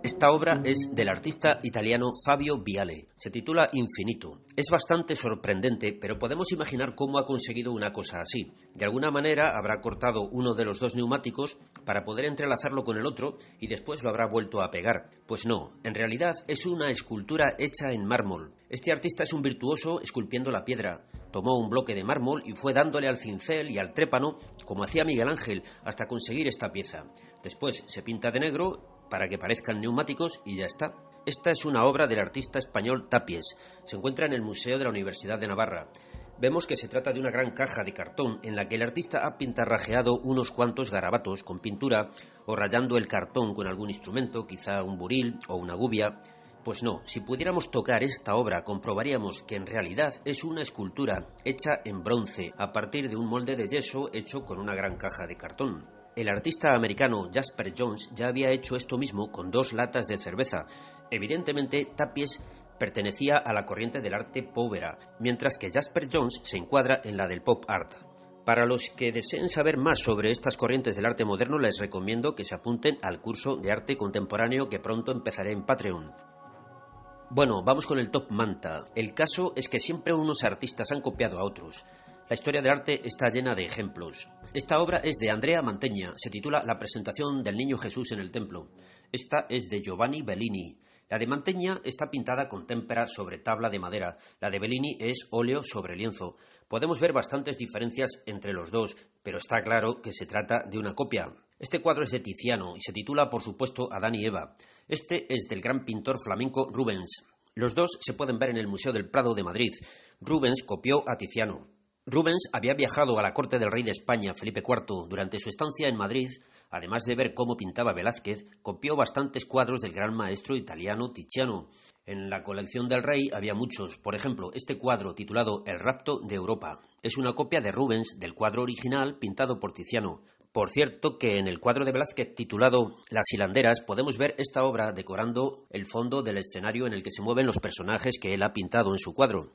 Esta obra es del artista italiano Fabio Viale. Se titula Infinito. Es bastante sorprendente, pero podemos imaginar cómo ha conseguido una cosa así. De alguna manera habrá cortado uno de los dos neumáticos para poder entrelazarlo con el otro y después lo habrá vuelto a pegar. Pues no, en realidad es una escultura hecha en mármol. Este artista es un virtuoso esculpiendo la piedra. Tomó un bloque de mármol y fue dándole al cincel y al trépano, como hacía Miguel Ángel, hasta conseguir esta pieza. Después se pinta de negro para que parezcan neumáticos y ya está. Esta es una obra del artista español Tapies. Se encuentra en el Museo de la Universidad de Navarra. Vemos que se trata de una gran caja de cartón en la que el artista ha pintarrajeado unos cuantos garabatos con pintura o rayando el cartón con algún instrumento, quizá un buril o una gubia. Pues no, si pudiéramos tocar esta obra comprobaríamos que en realidad es una escultura hecha en bronce a partir de un molde de yeso hecho con una gran caja de cartón. El artista americano Jasper Johns ya había hecho esto mismo con 2 latas de cerveza. Evidentemente, Tapies pertenecía a la corriente del arte povera, mientras que Jasper Johns se encuadra en la del pop art. Para los que deseen saber más sobre estas corrientes del arte moderno, les recomiendo que se apunten al curso de arte contemporáneo que pronto empezaré en Patreon. Bueno, vamos con el top manta. El caso es que siempre unos artistas han copiado a otros. La historia del arte está llena de ejemplos. Esta obra es de Andrea Mantegna, se titula La presentación del Niño Jesús en el templo. Esta es de Giovanni Bellini. La de Mantegna está pintada con témpera sobre tabla de madera. La de Bellini es óleo sobre lienzo. Podemos ver bastantes diferencias entre los dos, pero está claro que se trata de una copia. Este cuadro es de Tiziano y se titula, por supuesto, Adán y Eva. Este es del gran pintor flamenco Rubens. Los dos se pueden ver en el Museo del Prado de Madrid. Rubens copió a Tiziano. Rubens había viajado a la corte del rey de España, Felipe IV. Durante su estancia en Madrid, además de ver cómo pintaba Velázquez, copió bastantes cuadros del gran maestro italiano Tiziano. En la colección del rey había muchos. Por ejemplo, este cuadro titulado El rapto de Europa. Es una copia de Rubens del cuadro original pintado por Tiziano. Por cierto que en el cuadro de Velázquez titulado Las hilanderas podemos ver esta obra decorando el fondo del escenario en el que se mueven los personajes que él ha pintado en su cuadro.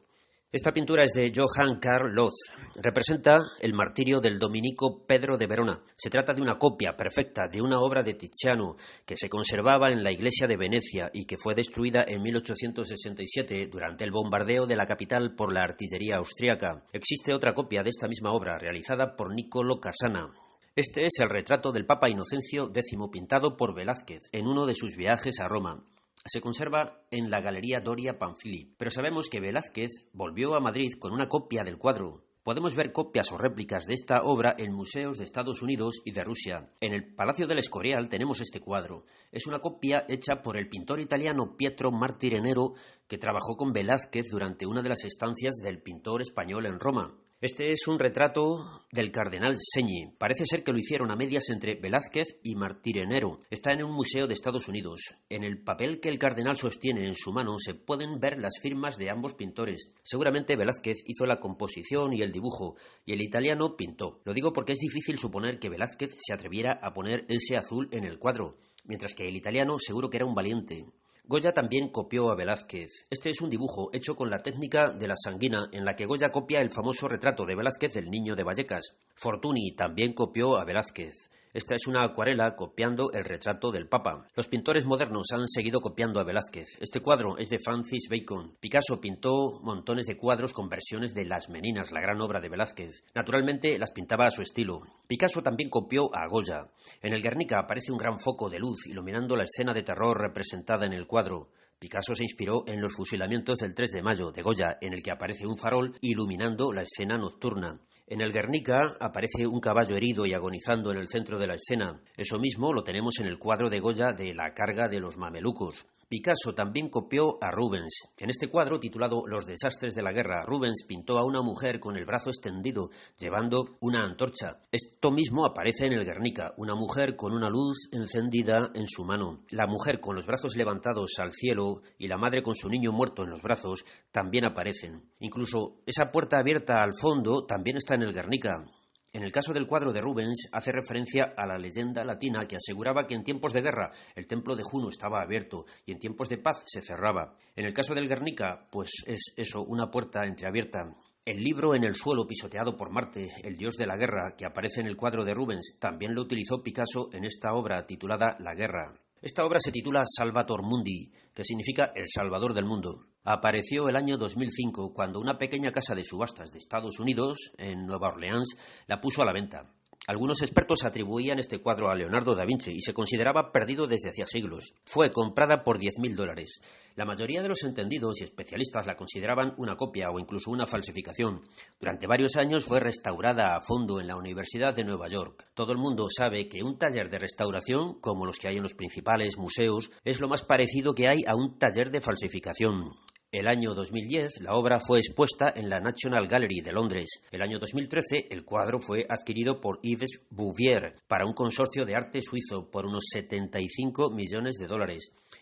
Esta pintura es de Johann Carl Loth. Representa el martirio del dominico Pedro de Verona. Se trata de una copia perfecta de una obra de Tiziano que se conservaba en la iglesia de Venecia y que fue destruida en 1867 durante el bombardeo de la capital por la artillería austríaca. Existe otra copia de esta misma obra realizada por Niccolò Casana. Este es el retrato del Papa Inocencio X pintado por Velázquez en uno de sus viajes a Roma. Se conserva en la Galería Doria Pamphili, pero sabemos que Velázquez volvió a Madrid con una copia del cuadro. Podemos ver copias o réplicas de esta obra en museos de Estados Unidos y de Rusia. En el Palacio del Escorial tenemos este cuadro. Es una copia hecha por el pintor italiano Pietro Martirenero, que trabajó con Velázquez durante una de las estancias del pintor español en Roma. Este es un retrato del cardenal Segni. Parece ser que lo hicieron a medias entre Velázquez y Martirenero. Está en un museo de Estados Unidos. En el papel que el cardenal sostiene en su mano se pueden ver las firmas de ambos pintores. Seguramente Velázquez hizo la composición y el dibujo, y el italiano pintó. Lo digo porque es difícil suponer que Velázquez se atreviera a poner ese azul en el cuadro, mientras que el italiano seguro que era un valiente. Goya también copió a Velázquez. Este es un dibujo hecho con la técnica de la sanguina, en la que Goya copia el famoso retrato de Velázquez del Niño de Vallecas. Fortuny también copió a Velázquez. Esta es una acuarela copiando el retrato del Papa. Los pintores modernos han seguido copiando a Velázquez. Este cuadro es de Francis Bacon. Picasso pintó montones de cuadros con versiones de Las Meninas, la gran obra de Velázquez. Naturalmente las pintaba a su estilo. Picasso también copió a Goya. En el Guernica aparece un gran foco de luz iluminando la escena de terror representada en el cuadro. Picasso se inspiró en los fusilamientos del 3 de mayo de Goya, en el que aparece un farol iluminando la escena nocturna. En el Guernica aparece un caballo herido y agonizando en el centro de la escena. Eso mismo lo tenemos en el cuadro de Goya de La carga de los mamelucos. Picasso también copió a Rubens. En este cuadro, titulado Los desastres de la guerra, Rubens pintó a una mujer con el brazo extendido, llevando una antorcha. Esto mismo aparece en el Guernica, una mujer con una luz encendida en su mano. La mujer con los brazos levantados al cielo y la madre con su niño muerto en los brazos también aparecen. Incluso esa puerta abierta al fondo también está en el Guernica. En el caso del cuadro de Rubens hace referencia a la leyenda latina que aseguraba que en tiempos de guerra el templo de Juno estaba abierto y en tiempos de paz se cerraba. En el caso del Guernica, pues es eso, una puerta entreabierta. El libro en el suelo pisoteado por Marte, el dios de la guerra, que aparece en el cuadro de Rubens, también lo utilizó Picasso en esta obra titulada La guerra. Esta obra se titula Salvator Mundi, que significa El Salvador del Mundo. Apareció el año 2005 cuando una pequeña casa de subastas de Estados Unidos, en Nueva Orleans, la puso a la venta. Algunos expertos atribuían este cuadro a Leonardo da Vinci y se consideraba perdido desde hacía siglos. Fue comprada por $10.000. La mayoría de los entendidos y especialistas la consideraban una copia o incluso una falsificación. Durante varios años fue restaurada a fondo en la Universidad de Nueva York. Todo el mundo sabe que un taller de restauración, como los que hay en los principales museos, es lo más parecido que hay a un taller de falsificación. El año 2010 la obra fue expuesta en la National Gallery de Londres. El año 2013 el cuadro fue adquirido por Yves Bouvier para un consorcio de arte suizo por unos $75 millones.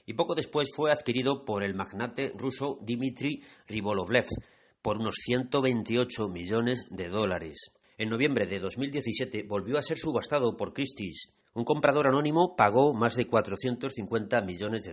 Y poco después fue adquirido por el magnate ruso Dmitry Ribolovlev por unos $128 millones. En noviembre de 2017 volvió a ser subastado por Christie's. Un comprador anónimo pagó más de $450 millones,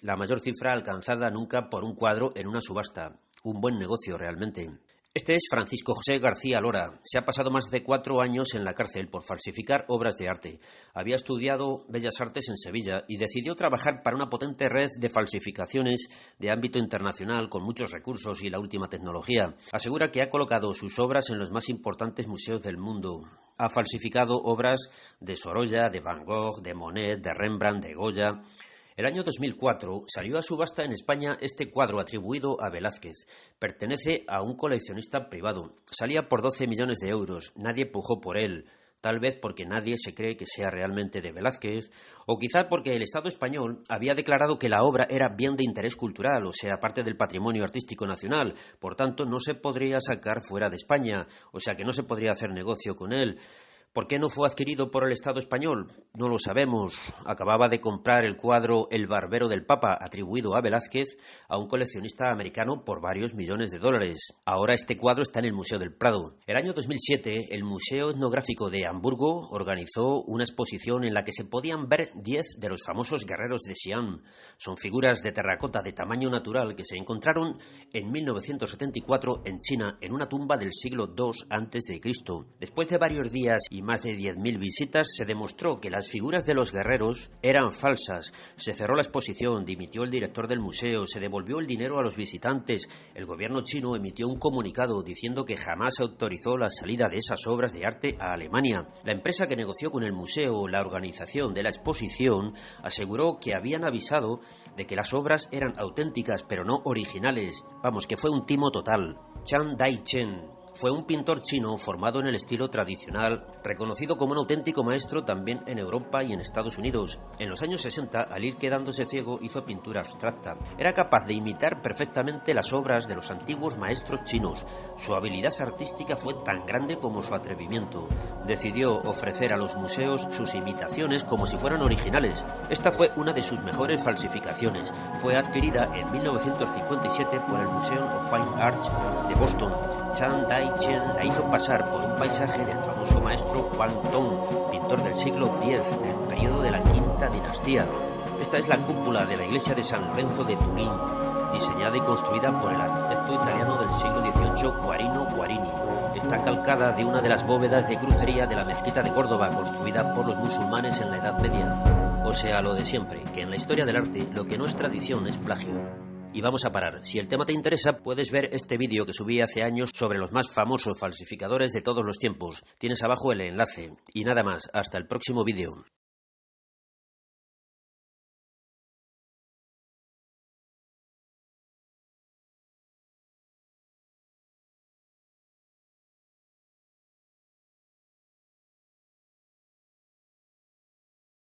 la mayor cifra alcanzada nunca por un cuadro en una subasta. Un buen negocio realmente. Este es Francisco José García Lora. Se ha pasado más de 4 años en la cárcel por falsificar obras de arte. Había estudiado Bellas Artes en Sevilla y decidió trabajar para una potente red de falsificaciones de ámbito internacional con muchos recursos y la última tecnología. Asegura que ha colocado sus obras en los más importantes museos del mundo. Ha falsificado obras de Sorolla, de Van Gogh, de Monet, de Rembrandt, de Goya. El año 2004 salió a subasta en España este cuadro atribuido a Velázquez. Pertenece a un coleccionista privado. Salía por 12 millones de euros. Nadie pujó por él. Tal vez porque nadie se cree que sea realmente de Velázquez, o quizá porque el Estado español había declarado que la obra era bien de interés cultural, o sea, parte del patrimonio artístico nacional. Por tanto, no se podría sacar fuera de España, o sea que no se podría hacer negocio con él. ¿Por qué no fue adquirido por el Estado español? No lo sabemos. Acababa de comprar el cuadro El Barbero del Papa, atribuido a Velázquez, a un coleccionista americano por varios millones de dólares. Ahora este cuadro está en el Museo del Prado. El año 2007, el Museo Etnográfico de Hamburgo organizó una exposición en la que se podían ver 10 de los famosos guerreros de Xi'an. Son figuras de terracota de tamaño natural que se encontraron en 1974 en China, en una tumba del siglo II a.C. Después de varios días y más de 10.000 visitas, se demostró que las figuras de los guerreros eran falsas. Se cerró la exposición, dimitió el director del museo, se devolvió el dinero a los visitantes. El gobierno chino emitió un comunicado diciendo que jamás autorizó la salida de esas obras de arte a Alemania. La empresa que negoció con el museo la organización de la exposición aseguró que habían avisado de que las obras eran auténticas pero no originales. Vamos, que fue un timo total. Chan Dai-chen fue un pintor chino formado en el estilo tradicional, reconocido como un auténtico maestro también en Europa y en Estados Unidos. En los años 60, al ir quedándose ciego, hizo pintura abstracta. Era capaz de imitar perfectamente las obras de los antiguos maestros chinos. Su habilidad artística fue tan grande como su atrevimiento. Decidió ofrecer a los museos sus imitaciones como si fueran originales. Esta fue una de sus mejores falsificaciones. Fue adquirida en 1957 por el Museum of Fine Arts de Boston. Chan Dai-chen la hizo pasar por un paisaje del famoso maestro Wang Tong, pintor del siglo X, del periodo de la Quinta Dinastía. Esta es la cúpula de la iglesia de San Lorenzo de Turín, diseñada y construida por el arquitecto italiano del siglo XVIII Guarino Guarini. Está calcada de una de las bóvedas de crucería de la mezquita de Córdoba, construida por los musulmanes en la Edad Media. O sea, lo de siempre, que en la historia del arte lo que no es tradición es plagio. Y vamos a parar. Si el tema te interesa, puedes ver este vídeo que subí hace años sobre los más famosos falsificadores de todos los tiempos. Tienes abajo el enlace. Y nada más, hasta el próximo vídeo.